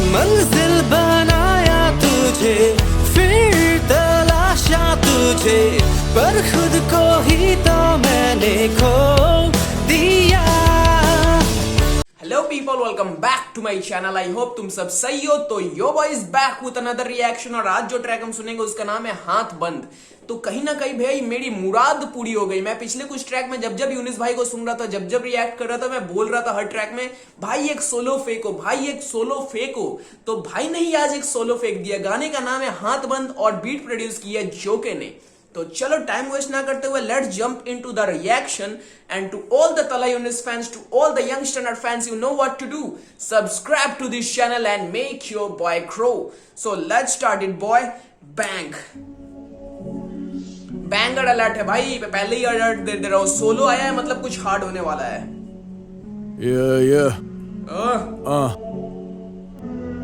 मंजिल बनाया तुझे, फिर तलाशा तुझे, पर खुद को ही तो मैंने खो दिया। Hello people, welcome back to my channel. I hope तुम सब सही हो। तो yo boys back with another reaction. और आज जो ट्रैक हम सुनेंगे उसका नाम है हाथ बंद। तो कहीं ना कहीं भाई मेरी मुराद पूरी हो गई। मैं पिछले कुछ ट्रैक में जब जब यूनिस भाई को सुन रहा था, जब जब रिएक्ट कर रहा था, मैं बोल रहा था हर ट्रैक में, भाई एक सोलो फेंको, भाई एक सोलो फेंको। तो भाई ने ही आज एक सोलो फेंक दिया। गाने का नाम है हाथ बंद और बीट प्रोड्यूस किया जोके ने। तो चलो टाइम वेस्ट ना करते हुए let's jump into the reaction. And to all the Thala यूनिस fans, to all the young standard fans, you know what to do. Subscribe to this channel and make your boy grow. So let's start it boy. Bang. Banger alert है भाई, पहले ही alert दे रहा हूँ। Solo आया है मतलब कुछ hard होने वाला है। Yeah.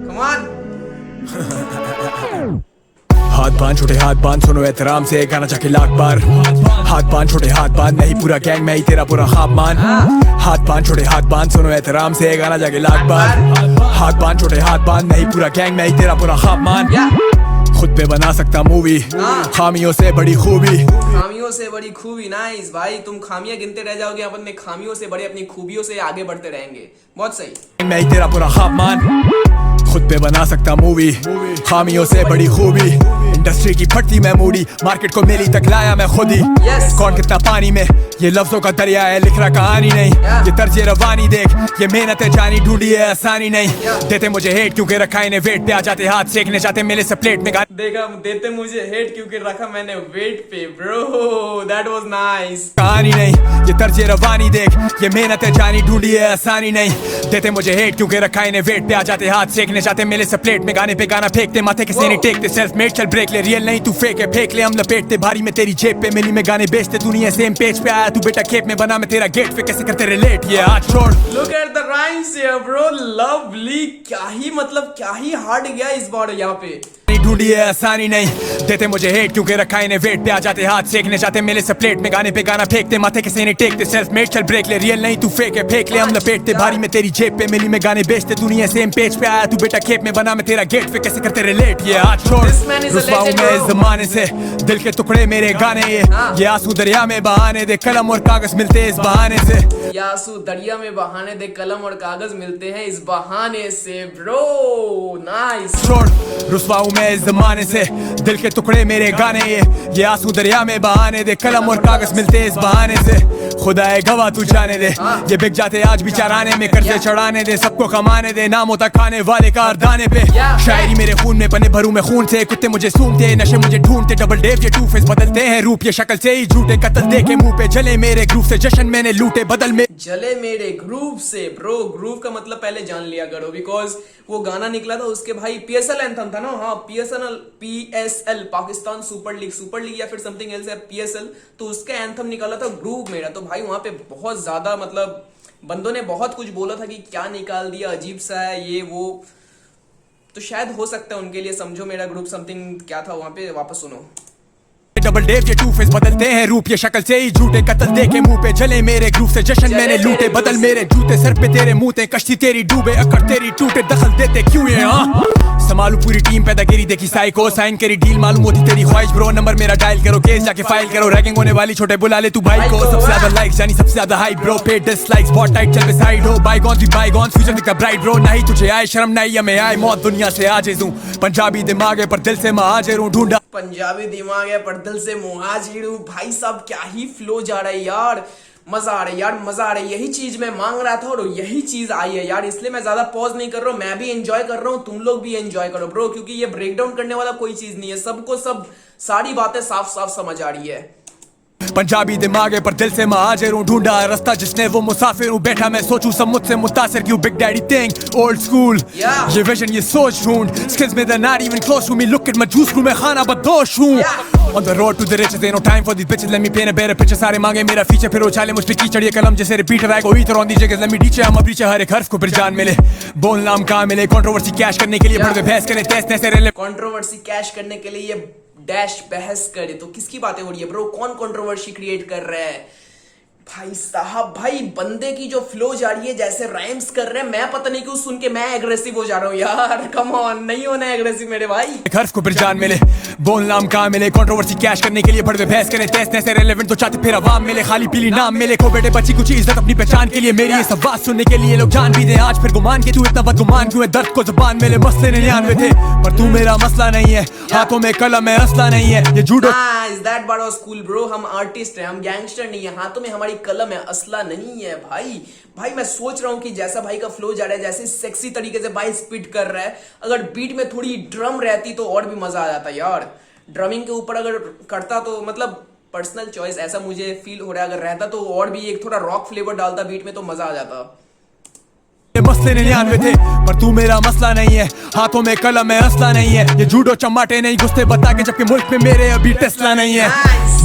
Come on. हाथ बांध छोटे हाथ बांध, सुनो एहतराम से गाना जाके लाख बार। हाथ बांध छोटे हाथ बांध, नहीं पूरा गैंग मैं ही तेरा पूरा ख्वाब मान। हाथ बांध छोटे हाथ बांध, सुनो एहतराम से गाना जाके लाख बार। हाथ बांध छोटे हाथ बांध, नहीं पूरा गैंग मैं ही तेरा पूरा ख्वाब मान। खुद पे बना सकता मूवी, खामियों से बड़ी खूबी। खामियों से बड़ी खूबी, नाइस भाई। तुम खामियां गिनते रह जाओगे, अपने खामियों से बड़े अपनी खूबियों से आगे बढ़ते रहेंगे। बहुत सही। मैं ही तेरा पूरा ख्वाब मान। खुद पे बना सकता मूवी, खामियों से बड़ी खूबी। इंडस्ट्री की फटती मैं मूडी, मार्केट को मेरी तक लाया मैं खुद ही। कौन कितना पानी में, ये लफ्जों का दरिया है, लिख रहा कहानी नहीं। ये तर्ज रवानी देख, ये मेहनत जानी ढूंढी है आसानी नहीं। देते मुझे हेट क्योंकि रखा इन्हें वेट पे, आ जाते हाथ सेकने जाते मेरे से प्लेट में। देखा, देते मुझे हेट क्योंकि रखा मैंने वेट पे। Bro that was nice. कहानी नहीं, ये तर्ज रवानी देख, ये मेहनत जानी ढूंढी है आसानी नहीं। देते मुझे हेट क्योंकि रखा इन्हें वेट पे, आ जाते हाथ सेकने जाते मेरे से प्लेट में। गाने पे गाना फेंकते, माथे किसी नहीं टेकते, सेल्फ मेड चल ब्रेक ले, रियल नहीं तू फेक है, फेंक ले हम लपेटते। भारी में तेरी जेब पे, मिली में गाने बेचते, दुनिया सेम पेज पे आया तू बेटा खेप में, बना मैं तेरा गेट पे, कैसे करते रिलेट ये आज छोड़। Look at the rhymes here bro, lovely. क्या ही मतलब, क्या ही हार्ड गया इस बार यहाँ पे। ढूंढी है आसानी नहीं, देते मुझे हेट क्योंकि रखा इन्हें वेट पे, आ जाते हाथ सेकने जाते मेरे से प्लेट में। गाने पे गाना फेंकते, माथे किसी नहीं टेकते, सेल्फ मेड चल ब्रेक ले, रियल नहीं तू फेक है, फेंक ले हम लपेटते। भारी में तेरी जेब पे, मिली में गाने बेचते, दुनिया सेम पेज पे आया तू बेटा खेप में, बना मैं तेरा गेट पे, कैसे करते रिलेट ये आज छोड़। रुसवा हूं मैं इस जमाने से, दिल के टुकड़े मेरे गाने ये आंसू दरिया में बहाने दे, कलम और कागज मिलते इस बहाने से। ये आंसू दरिया में बहाने दे, कलम और कागज मिलते हैं इस बहाने से। Bro nice. छोड़ रुसवा हूं मैं इस जमाने से, दिल के टुकड़े मेरे गाने ये आंसू दरिया में बहाने दे, कलम और कागज मिलते इस बहाने से। खुदा है गवाह तू जाने दे, ये बिक जाते आज भी चराने में, कर्जे चढ़ाने दे, सबको कमाने दे, नाम होता खाने वाले का दाने पे। शायरी मेरे खून में बने, भरू में खून से, कुत्ते मुझे सूंघते, नशे मुझे ढूंढते, डबल डेव ये टू फेस बदलते हैं रूप, ये शक्ल से ही झूठे कत्ल देखे मुंह पे, जले मेरे ग्रुप से जश्न मैंने लूटे बदल में। जले मेरे ग्रुप से। ब्रो ग्रुप का मतलब पहले जान लिया करो, बिकॉज वो गाना निकला था उसके भाई PSL एंथम था ना। हाँ PSL पाकिस्तान सुपर लीग या फिर समथिंग एल्स है PSL। तो उसका एंथम निकाला था ग्रुप मेरा। तो भाई वहां पे बहुत ज्यादा मतलब बंदों ने बहुत कुछ बोला था कि क्या निकाल दिया, अजीब सा है ये वो। तो शायद हो सकता है उनके लिए समझो मेरा ग्रुप समथिंग क्या था वहां पे, वापस सुनो। डबल डेव ये टू फेस बदलते हैं रूप, ये शक्ल से ही झूठे कत्ल देखे मुंह पे, जले मेरे ग्रुप से जश्न मैंने लूटे बदल मेरे जूते, सर पे तेरे मुंह ते, कश्ती तेरी डूबे, अकड़ तेरी टूटे, दखल देते क्यों ये हाँ। संभालू पूरी टीम, पैदागिरी देखी साइको, साइन करी डील, मालूम होती तेरी ख्वाहिश ब्रो, नंबर मेरा डायल करो, केस जाके फाइल करो, रैगिंग होने वाली छोटे बुला ले तू भाई को। सबसे ज्यादा लाइक्स यानी सबसे ज्यादा हाई ब्रो, पे डिसलाइक्स बहुत टाइट चल साइड हो, बाईगॉन्स भी बाईगॉन्स, फ्यूचर दिखता ब्राइट ब्रो। नहीं तुझे आए शर्म नहीं हमें आए मौत, दुनिया से आजिज़ हूं, पंजाबी दिमाग है पर दिल से महाजिर हूं, ढूंढा पंजाबी दिमाग है पर दिल से मुहाजिर हूं। भाई साहब क्या ही फ्लो जा रहा है यार, मजा आ रहा है यार, मजा आ रहा है। यही चीज मैं मांग रहा था और यही चीज आई है यार, इसलिए मैं ज्यादा पॉज नहीं कर रहा हूं। मैं भी एंजॉय कर रहा हूं, तुम लोग भी एंजॉय करो ब्रो, क्योंकि ये ब्रेक डाउन करने वाला कोई चीज नहीं है। सबको सब सारी बातें साफ साफ समझ आ रही है। पंजाबी दिमाग है पर दिल से महाजिर हूँ, ढूंढा रास्ता जिसने वो मुसाफिर हूँ, बैठा मैं सोचूं सब मुझसे मुतासिर क्यों, big daddy think old school, ये विजन ये सोच ढूंढ, स्किल्स में they're not even close to me, look at my juice crew मैं खाना बदोश हूँ। On the road to the riches, ain't no time for these bitches, let me paint a better picture, सारे मांगे मेरा फीचर फिर उछाले मुझ पे कीचड़, ये कलम जैसे रिपीटर आएगा इधर ऑन दी जगह, let me teach I'm a preacher, हर एक हर्फ को फिर जान मिले, बोल नाम कहाँ मिले, कंट्रोवर्सी कैश करने के लिए बढ़ गए बहस करें तैस तैसे रेले, कंट्रोवर्सी कैश करने के लिए डैश बहस करे। तो किसकी बातें हो रही है ब्रो, कौन कंट्रोवर्सी क्रिएट कर रहा है? भाई साहब, भाई बंदे की जो फ्लो जा रही है, जैसे राइम्स कर रहे हैं, मैं पता नहीं क्यों सुन के मैं एग्रेसिव हो जा रहा हूँ यार। कम ऑन, नहीं होना एग्रेसिव मेरे भाई। हर्फ को फिर जान मिले, बोल नाम काम मिले, कंट्रोवर्सी कैश करने के लिए भड़वे बहस करें, तैस तैसे रेलेवेंट तो चाहते फिर आवाम मिले, खाली पीली नाम मिले, खो बेटे बच्ची कुछ इज्जत अपनी पहचान के लिए, मेरी ये सब बात सुनने के लिए लोग जान भी दे आज फिर गुमान के तू इतना बदगुमान क्यों है, दर्द को जुबान मिले, मसले 99 थे पर तू मेरा मसला नहीं है, हाथों में कलम है असला नहीं है, ये जूडो इज दैट बात वाज कूल ब्रो। हम आर्टिस्ट हैं, हम गैंगस्टर नहीं है, हाथों में हमारी कलम है, असला नहीं है भाई। भाई मैं सोच रहा हूँ कि जैसा भाई का फ्लो जा रहा है, जैसे सेक्सी तरीके से भाई स्पीड कर रहा है, अगर बीट में थोड़ी ड्रम रहती तो और भी मजा आ जाता यार। ड्रमिंग के ऊपर अगर करता तो मतलब पर्सनल चॉइस, ऐसा मुझे फील हो रहा है, अगर रहता तो और भी एक थोड़ा रॉक फ्लेवर डालता बीट में तो मजा आ जाता। मसले 99 थे पर तू मेरा मसला नहीं है, हाथों में कलम है असला नहीं है, ये जूडो चमाटे नहीं घुसते बता के, जबकि मुल्क में मेरे अभी टेस्ला नहीं है।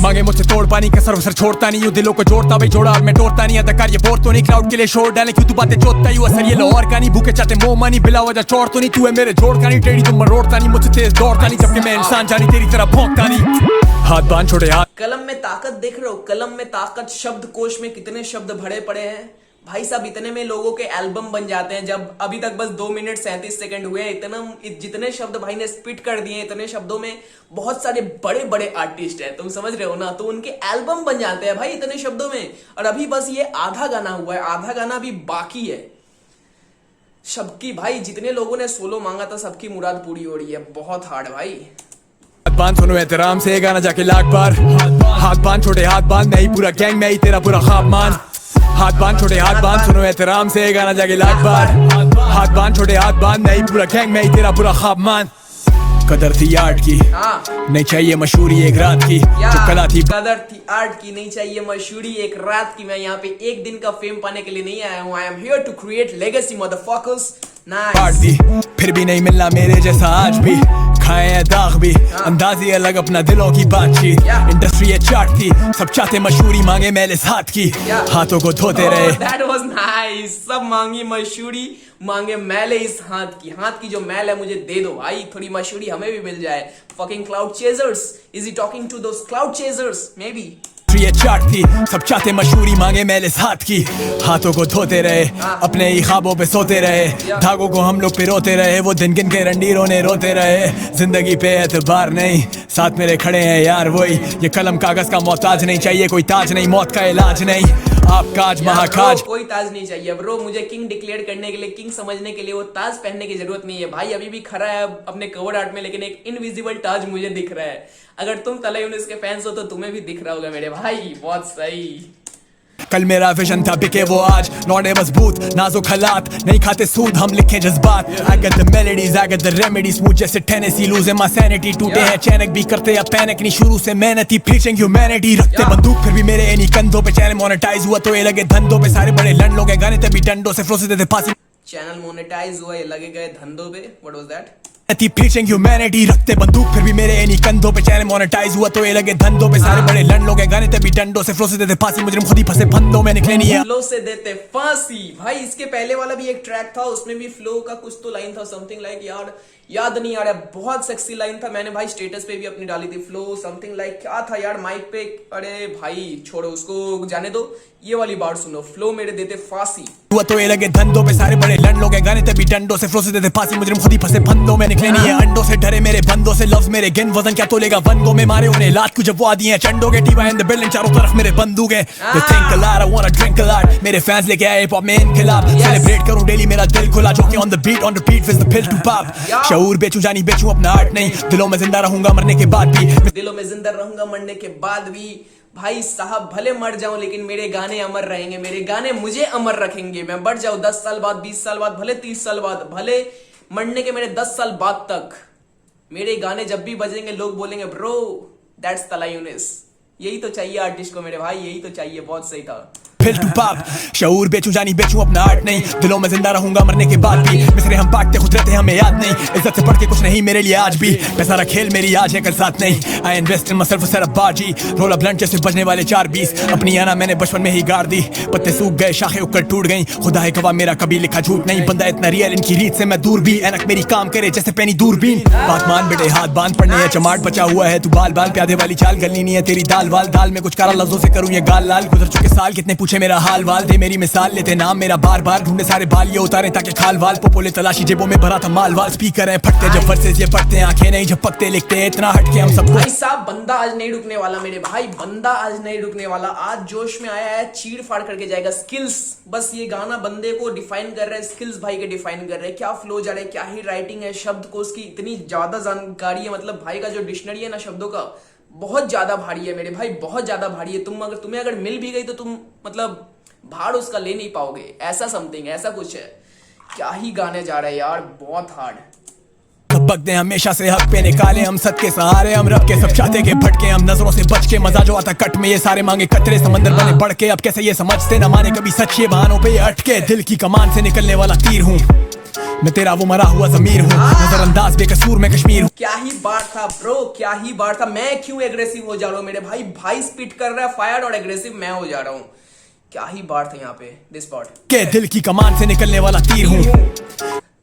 मांगे मुझसे तोड़ पानी का सर छोड़ता नहीं हूँ, दिलों को जोड़ता भाई जोड़ा मैं तोड़ता नहीं, अदाकार ये बोर तो नहीं, क्राउड के लिए शोर डाले क्यों तू बातें जोतता ही, असर ये लाहौर का नहीं, भूखे चाहते मोह मानी बिला वजह चोर तो नहीं, तू है मेरे जोड़ का नहीं, टेढ़ी तुम मरोड़ता नहीं, मुझसे तेज दौड़ता नहीं, जबकि मैं इंसान जानी तेरी तरह भौंकता नहीं, हाथ बांध छोड़े हाथ। कलम में ताकत देख रहे हो, कलम में ताकत, शब्द कोश में कितने शब्द भरे पड़े हैं भाई साहब। इतने में लोगों के एल्बम बन जाते हैं, जब अभी तक बस 2 मिनट 37 सेकंड हुए, जितने शब्द भाई ने स्पिट कर दिए, इतने शब्दों में बहुत सारे बड़े बड़े आर्टिस्ट हैं, तुम समझ रहे हो ना, तो उनके एल्बम बन जाते हैं भाई इतने शब्दों में। और अभी बस ये आधा गाना हुआ है, आधा गाना अभी बाकी है। सबकी भाई जितने लोगों ने सोलो मांगा था सबकी मुराद पूरी हो रही है, बहुत हार्ड भाई। हाथ बांध सुनो एहतराम से गाना जाके लाख बार, हाथ बांध छोटे हाथ बांध, मैं ही पूरा गैंग मैं ही तेरा पूरा ख्वाब मान, हाथ बांध छोटे हाथ बांध सुनो एहतराम से गाना जाके लाख बार, हाथ बांध छोटे हाथ बांध, मैं ही पूरा गैंग मैं ही तेरा पूरा ख्वाब मान। कदर थी आर्ट की नहीं चाहिए मशहूरी एक रात की, जो कला थी कदर थी आर्ट की नहीं चाहिए मशहूरी एक रात की। मैं यहाँ पे एक दिन का फेम पाने के लिए नहीं आया हूँ, I am here to create legacy motherfuckers. Party फिर भी नहीं मिलना मेरे जैसा आज भी, खाए हैं दाग भी, अंदाजी अलग अपना दिलों की बातचीत, इंडस्ट्री है चाट थी, सब चाहते मशहूरी मांगे मैले हाथ की, हाथों को धोते रहे। दैट वाज नाइस, सब मांगी मशहूरी मांगे मैले इस हाथ की जो मैल है मुझे दे दो भाई, थोड़ी मशहूरी हमें भी मिल जाए। Fucking cloud chasers, is he talking to those cloud chasers maybe. ये चाट थी, सब चाहते मशहूरी मांगे मैले हाथ की, हाथों को धोते रहे, अपने ही ख्वाबों पे सोते रहे, धागों को हम लोग पिरोते रहे, वो दिन गिन के रंडीरों ने रोते रहे, जिंदगी पे एतबार नहीं, साथ मेरे खड़े हैं यार वही, ये कलम कागज का मोहताज नहीं, चाहिए कोई ताज नहीं, मौत का इलाज नहीं, आपका आज महाकाज। कोई ताज नहीं चाहिए ब्रो, मुझे किंग डिक्लेयर करने के लिए, किंग समझने के लिए वो ताज पहनने की जरूरत नहीं है भाई, अभी भी खड़ा है अपने कवर आर्ट में, लेकिन एक इनविजिबल ताज मुझे दिख रहा है। अगर तुम तला यूनिस के फैंस हो तो तुम्हें भी दिख रहा होगा मेरे भाई, बहुत सही। कल मेरा विजन था बिके वो आज, लौटे मजबूत नाजुक हालात, नहीं खाते सूद हम लिखे जज्बात, I got the melodies, I got the remedies, मुझ जैसे टेनेसी losing my sanity, टूटे हैं चैनक भी करते या पैनिक नहीं, शुरू से मेहनती preaching humanity, रखते बंदूक फिर भी मेरे इन्हीं कंधों पे, चैनल मोनेटाइज हुआ तो ये लगे धंधों पे, सारे बड़े लंड लोग हैं गाने तभी डंडों से फ्लो से देते फांसी, चैनल मोनेटाइज हुआ ये लगे गए धंधों पे, what was that? preaching humanity, रखते बंदूक फिर भी मेरे इन्हीं कंधों पे, चैनल मोनेटाइज हुआ तो ये लगे धंधों पे, सारे बड़े लंड लोग हैं गाने तभी डंडों से फ्लो से देते फांसी, मुजरिम खुद ही फंसे फंदों में निकले नहीं है, फ्लो से देते फांसी। भाई इसके पहले वाला भी एक ट्रैक था, उसमें भी फ्लो का कुछ तो लाइन था, समथिंग लाइक, यार याद नहीं आ रहा, बहुत सेक्सी लाइन था, मैंने भाई स्टेटस पे भी अपनी डाली थी, फ्लो समथिंग लाइक क्या था यार माइक पे, अरे भाई छोड़ो उसको, जाने दो, ये वाली बात सुनो, फ्लो मेरे देते फांसी हुआ तो ये लगे धंधों पे, सारे बड़े लंड लोग हैं गाने तभी डंडों से फ्लो से देते फांसी, मुजरिम खुद ही फंसे फंदों में निकले नहीं है, अंडों से डरे मेरे बंदों से, लफ्ज मेरे गिन वजन क्या तोलेगा बंदों में, मारे उन्हें लात को जब वो आदि हैं चंडों के, टीवा इन द बिल्डिंग चारों तरफ मेरे बंदूक हैं, they think a lot, I wanna drink a lot, मेरे फैंस लेके आए हिप हॉप में इनकलाब, सेलिब्रेट करूं डेली मेरा दिल खुला, जो कि on the beat with the pill to pop, शऊर बेचूं जानी बेचूं अपना आर्ट नहीं, दिलों में जिंदा रहूंगा मरने के बाद भी, दिलों में जिंदा रहूंगा मरने के बाद भी, भाई साहब भले मर जाऊं लेकिन मेरे गाने अमर रहेंगे, मेरे गाने मुझे अमर रखेंगे, मैं बढ़ जाऊं 10 साल बाद, 20 साल बाद, भले 30 साल बाद, भले मरने के मेरे 10 साल बाद तक मेरे गाने जब भी बजेंगे लोग बोलेंगे ब्रो दैट्स तला यूनिस। यही तो चाहिए आर्टिस्ट को मेरे भाई, यही तो चाहिए, बहुत सही था। पिल टू पॉप, शऊर बेचूं जानी बेचूं अपना आर्ट नहीं, दिलों में जिंदा रहूंगा मरने के बाद भी, मिसरे हम बांटते खुद रहते हैं हमें याद नहीं, इज्जत से बढ़ के कुछ नहीं मेरे लिए आज भी, मैं सारा खेल मेरी आज है कल साथ नहीं, I invest in myself set up बाजी, रोल अ ब्लंट जैसे बजने वाले 4-20, अपनी आना मैंने बचपन में ही गाड़ दी, पत्ते सूख गए शाखें उकड़ टूट गई, खुदा है गवाह मेरा कभी लिखा झूठ नहीं, बंदा इतना रियल इनकी रीत से मैं दूर भी, ऐनक मेरी काम करे जैसे पैनी दूरबीन, बात मान बेटे हाथ बांध पड़ने है चमाट बचा हुआ है तू बाल बाल, प्यादे वाली चाल गलनी नहीं है तेरी दाल वाल, दाल में कुछ कारा लफ्जों से करूं ये गाल लाल, गुजर चुके साल कितने पूछे मेरा हाल वाल, दे मेरी मिसाल लेते नाम मेरा बार बार, ढूंढे सारे बाल ये उतारे ताकि खाल वाल, पोपोले तलाशी जेबों में भरा था माल वाल, स्पीकर है फटते जब वर्सेस ये पढ़ते आंखें नहीं झपकते लिखते इतना हटके हम सबको। भाई साहब बंदा आज नहीं रुकने वाला मेरे भाई, बंदा आज नहीं रुकने वाला, आज जोश में आया है, चीड़ फाड़ करके जाएगा, स्किल्स, बस ये गाना बंदे को डिफाइन कर रहा है, स्किल्स भाई के डिफाइन कर रहे हैं, क्या फ्लो जा रहा है, क्या ही राइटिंग है, शब्द को उसकी इतनी ज्यादा जानकारी है, मतलब भाई का जो डिक्शनरी है ना शब्दों का बहुत ज्यादा भारी है मेरे भाई, बहुत ज्यादा भारी है, तुम्हें अगर मिल भी गई तो तुम मतलब भाड़ उसका ले नहीं पाओगे, ऐसा समथिंग, ऐसा कुछ है, क्या ही गाने जा रहे हैं यार, बहुत हार्ड। बक दे हमेशा से हक पे निकाले हम सद के सहारे, हम रब के सब चाहते के भटके, हम नजरों से बच के, मजा जो आता कट में ये सारे मांगे कतरे, समंदर बने बढ़ के, अब कैसे ये समझते न माने कभी सच, ये बहानों पे ये अटके, दिल की कमान से निकलने वाला तीर हूँ मैं, तेरा वो मरा हुआ जमीर हूँ, नजरअंदाज बेकसूर मैं कश्मीर हूँ। क्या ही बात था ब्रो, क्या ही बात था, मैं क्यों एग्रेसिव हो जा रहा हूँ मेरे भाई, भाई स्पीड कर रहा है फायर और एग्रेसिव मैं हो जा रहा हूँ, क्या ही बात है यहाँ पे, दिस पार्ट के दिल की कमान से निकलने वाला तीर हूँ,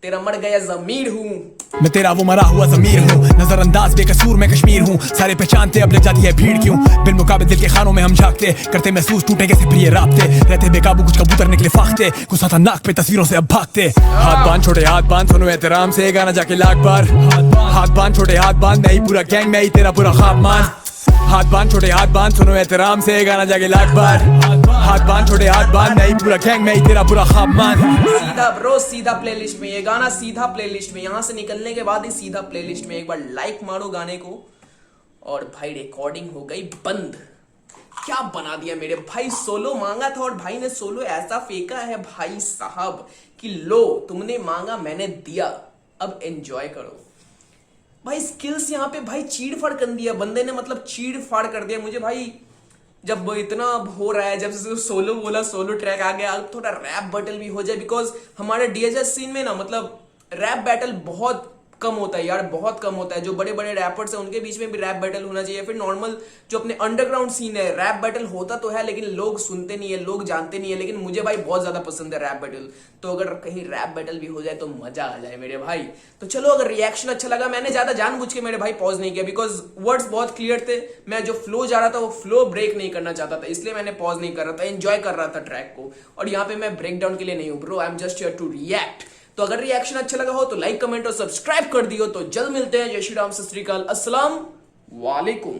तेरा मर गया जमीर हूँ मैं, तेरा वो मरा हुआ जमीर हूँ, नजरअंदाज बेकसूर मैं कश्मीर हूँ, सारे पहचानते अब लग जाती है भीड़ क्यों, बिलमुकाबिल दिल के खानों में हम झांकते, करते महसूस टूटे कैसे प्रिय राबते, रहते बेकाबू कुछ कबूतर निकले फाखते, गुस्सा था नाक पे तस्वीरों से अब भागते, हाथ बांध छोटे हाथ बांध सुनो एहतराम से गाना जाके लाख बार, हाथ बांध छोटे हाथ बांध मैं ही पूरा गैंग मैं ही तेरा पूरा ख्वाब मान, हाथ बांध छोटे हाथ बांध सुनो एहतराम से गाना जाके लाख बार, हाथ बांध छोटे हाथ बांध मैं ही पूरा गैंग मैं ही तेरा पूरा ख्वाब मान। सीधा ब्रो सीधा प्लेलिस्ट में, ये गाना सीधा प्लेलिस्ट में, यहाँ से निकलने के बाद ही सीधा प्लेलिस्ट में, एक बार लाइक मारो गाने को, और भाई रिकॉर्डिंग हो गई बंद, क्या बना दिया मेरे भाई, सोलो मांगा था और भाई ने सोलो ऐसा फेंका है भाई साहब कि लो तुमने मांगा मैंने दिया, अब एंजॉय करो भाई, स्किल्स यहाँ पे भाई चीड़ फाड़ कर दिया बंदे ने, मतलब चीड़ फाड़ कर दिया मुझे भाई, जब इतना हो रहा है, जब से सोलो बोला सोलो ट्रैक आ गया, अब थोड़ा रैप बैटल भी हो जाए, बिकॉज हमारे डीएचएस सीन में ना मतलब रैप बैटल बहुत कम होता है यार, बहुत कम होता है, जो बड़े बड़े रैपर्स हैं उनके बीच में भी रैप बैटल होना चाहिए, फिर नॉर्मल जो अपने अंडरग्राउंड सीन है रैप बैटल होता तो है लेकिन लोग सुनते नहीं है, लोग जानते नहीं है, लेकिन मुझे भाई बहुत ज्यादा पसंद है रैप बैटल, तो अगर कहीं रैप बैटल भी हो जाए तो मजा आ जाए मेरे भाई। तो चलो अगर रिएक्शन अच्छा लगा, मैंने ज्यादा जानबूझ के मेरे भाई पॉज नहीं किया, बिकॉज वर्ड्स बहुत क्लियर थे, मैं जो फ्लो जा रहा था वो फ्लो ब्रेक नहीं करना चाहता था, इसलिए मैंने पॉज नहीं कर रहा था, एंजॉय कर रहा था ट्रैक को, और यहाँ पे मैं ब्रेक डाउन के लिए नहीं हूँ bro, I am just here to react. तो अगर रिएक्शन अच्छा लगा हो तो लाइक कमेंट और सब्सक्राइब कर दियो, तो जल्द मिलते हैं, जय श्री राम, सत श्री अकाल, अस्सलाम वालेकुम।